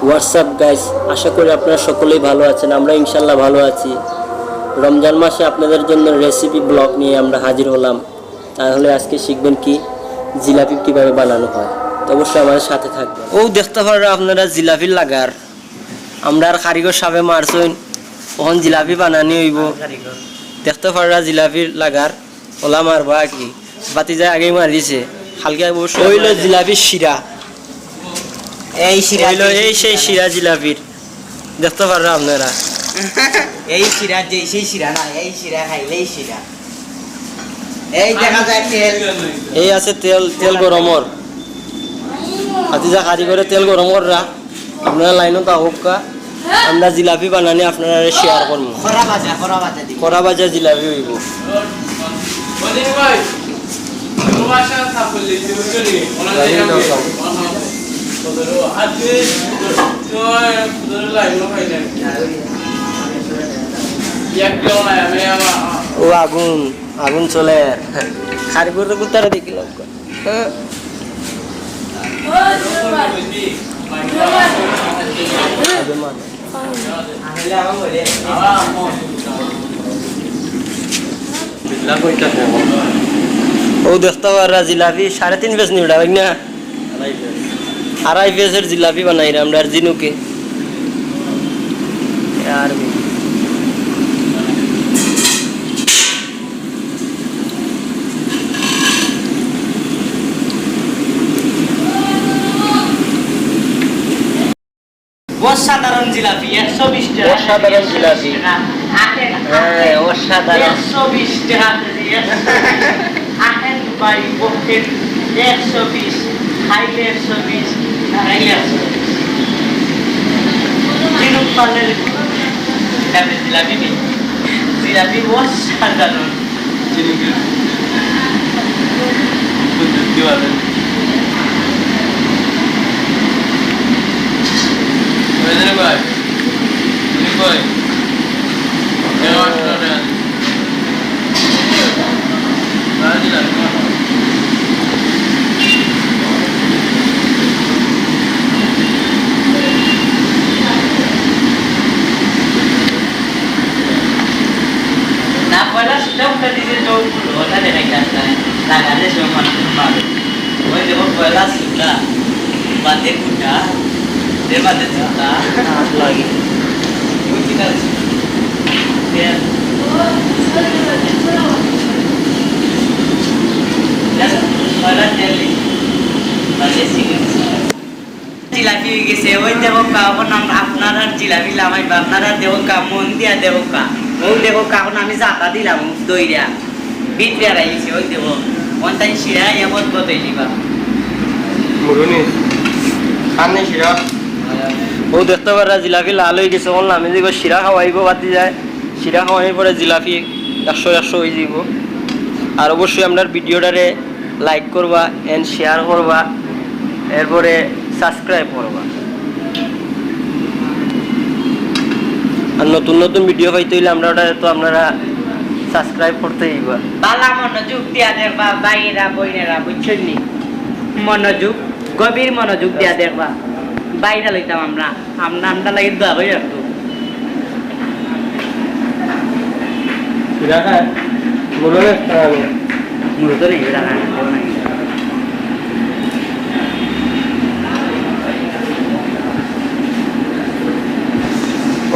WhatsApp guys, আশা করি আপনারা সকলেই ভালো আছেন। আমরা ইনশাল্লাহ ভালো আছি। রমজান মাসে আপনাদের জন্য রেসিপি ব্লগ নিয়ে আমরা হাজির হলাম। তাহলে আজকে শিখবেন কি জিলাপি কিভাবে বানানো হয়, তো অবশ্যই আমাদের সাথে থাকবেন। ও দেখতে পারেন আপনারা জিলাপির লাগার আমরা আর কারিগর সাবে মারছইন, ওখান জিলাপি বানানি হইব। দেখতে পারা জিলাপির লাগার ওলা মারবা কি বাতি যায় আগে মারিছে হালকা অবশ্যই হইল জিলাপির শিরা। এই শিরা হইল এই সেই শিরা জিলাপির, দেখতে পারা আপনারা এই শিরা যে সেই শিরা না, এই শিরা খাইলেই শিরা। এই দেখা যায় তেল, এই আছে তেল, তেল গরমর বাতি যা কারিগরে তেল গরমর রা আপনারা লাইনত আহকা। আমরা জিলাপি বানানি আপনারা শেয়ার করবো। কড়া ভাজা জিলাপি হইব। ও আগুন আগুন চলে কারিগর তো কুতারে দেখিলাম। ও দেখতে পারা জিলাপি 3.5 পেজ নিউডা না, 2.5 পেজের জিলাপি বানাই আমরা আর জিনুকে আর অসাধারণ জিলাপি 120 টাকা। অসাধারণ জিলাপি, হ্যাঁ অসাধারণ 120 টাকা দিয়ে আহেন বাই পকেট 120 খাইলে 120 খাইলে 120 জিনুক পালের তবে জিলাপি নেই। জিলাপি অসাধারণ jalebi দিওয়ালে Where are you going? Na pala stop ka dito to wala din ay kanta. Nagale so man kumare. Oy debo pala suda. Bate kuda. Deba de suda. Lagi. Kuchi ka. Ya. Yes. Pala jelly. Bate sigit. Jalebi হয়ে গেছে। ওই দেব কাবন আমরা আপনারা জিলাপি লামাই বা আপনারা দেব কা মন দিয়া দেব কা ও দেব কাবন আমি জাতা দিলাম দইরা বিটরা রাইছে। ওই দেব অনটাই শিরা এমন বতই দিবা মুরুনি সামনে শিরা। ও দেখতে পারা জিলাপি লাল হয়ে গেছে। বললাম আমি দেখো শিরা খাওয়াইব বাতি যায়, শিরা খাওয়াই পরে জিলাপি 100 হয়ে যাব। আর অবশ্যই আপনার ভিডিওটারে লাইক করবা এন্ড শেয়ার করবা, এরপরে সাবস্ক্রাইব করবা। আর নতুন নতুন ভিডিও পাইতে হইলে আমরা ওটা তো আপনারা সাবস্ক্রাইব করতে হইবা। বালা মনোযোগ দিয়া দেখবা বাইরা বইনেরা বুঝছেন নি, মনোযোগ গভীর মনোযোগ দিয়া দেখবা। বাইরা লইতাম আমরা আমরা লাগি দোয়া কই রাখতো শিরা খায় মুরুনে খাবে মুরো তো রেগা না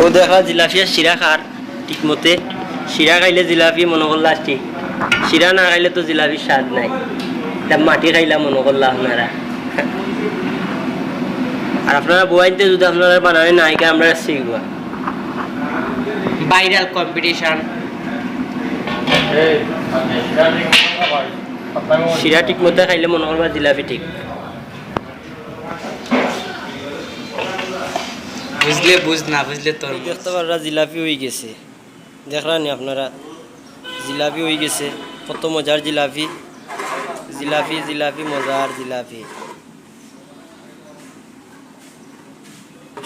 ও দেখা জিলাপি শিরা খার ঠিক মতে। শিরা খাইলে জিলাপি মনে করলা ঠিক, শিরা না খাইলে তো জিলাপির স্বাদ নাই। তা মাটি খাইলা মনে করলা আপনারা। আর আপনারা বইতে যদি আপনারা বানাবে নায়িকা আমরা শিখবা। Viral competition. শিরা ঠিক মতে খাইলে মনে করবা জিলাপি ঠিক। বুঝলে বুঝ না বুঝলে তোর দেখতে পারা জিলাপি হয়ে গেছে। দেখলেন আপনারা জিলাপি হয়ে গেছে। কত মজার জিলাপি, জিলাপি জিলাপি মজার জিলাপি,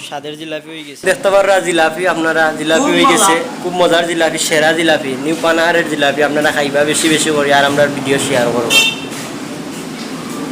স্বাদের জিলাপি হয়ে গেছে। দেখতে পারা জিলাপি আপনারা জিলাপি হয়ে গেছে, খুব মজার জিলাপি, সেরা জিলাপি, নিউ পানাহারের জিলাপি। আপনারা খাইবা বেশি বেশি করে আর আমরা ভিডিও শেয়ার করবো।